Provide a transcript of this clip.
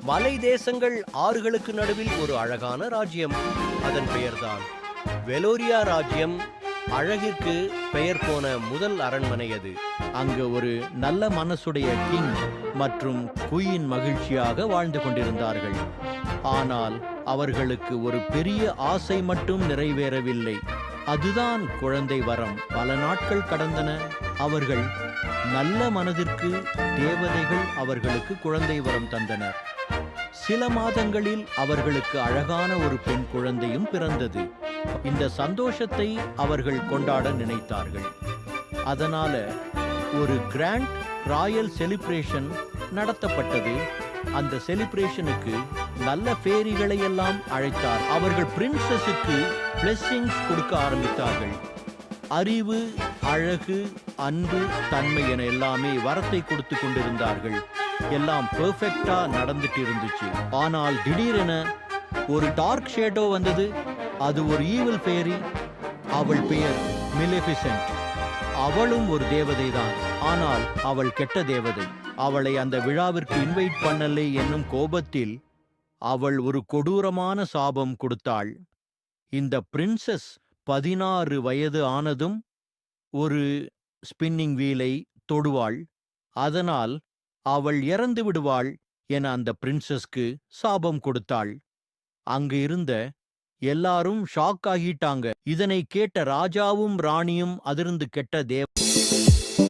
மலை தேசங்கள் ஆறுகளுக்கு நடுவில் ஒரு அழகான ராஜ்யம். அதன் பெயர்தான் வெலோரியா ராஜ்யம். அழகிற்கு பெயர் போன முதல் அரண்மனை அது. அங்கு ஒரு நல்ல மனசுடைய கிங் மற்றும் குயின் மகிழ்ச்சியாக வாழ்ந்து கொண்டிருந்தார்கள். ஆனால் அவர்களுக்கு ஒரு பெரிய ஆசை மட்டும் நிறைவேறவில்லை. அதுதான் குழந்தை வரம். பல நாட்கள் கடந்தன. அவர்கள் நல்ல மனதிற்கு தேவதைகள் அவர்களுக்கு குழந்தை வரம் தந்தனர். சில மாதங்களில் அவர்களுக்கு அழகான ஒரு பெண் குழந்தையும் பிறந்தது. இந்த சந்தோஷத்தை அவர்கள் கொண்டாட நினைத்தார்கள். அதனால ஒரு கிராண்ட் ராயல் செலிப்ரேஷன் நடத்தப்பட்டது. அந்த செலிப்ரேஷனுக்கு நல்ல பேரிகளை எல்லாம் அழைத்தார். அவர்கள் பிரின்சஸுக்கு பிளெஸிங்ஸ் கொடுக்க ஆரம்பித்தார்கள். அறிவு, அழகு, அன்பு, தன்மை என எல்லாமே வரத்தை கொடுத்து கொண்டிருந்தார்கள். எல்லாம் பெர்ஃபெக்டா நடந்துட்டு இருந்துச்சு. ஆனால் திடீரென ஒரு டார்க் ஷேடோ வந்தது. அது ஒரு ஈவில் ஃபேரி. அவள் பெயர் மிலேஃபிசென்ட். அவளும் ஒரு தேவதை தான். ஆனால் அவள் கெட்ட தேவதை. அவளை அந்த விழாவிற்கு இன்வைட் பண்ணலை என்னும் கோபத்தில் அவள் ஒரு கொடூரமான சாபம் கொடுத்தாள். இந்த பிரின்சஸ் 16 வயது ஆனதும் ஒரு ஸ்பின்னிங் வீலை தொடுவாள். அதனால் அவள் இறந்து விடுவாள் என அந்த பிரின்சஸ்க்கு சாபம் கொடுத்தாள். அங்கு இருந்த எல்லாரும் ஷாக் ஆகிட்டாங்க. இதனை கேட்ட ராஜாவும் ராணியும் அதிர்ந்து கெட்ட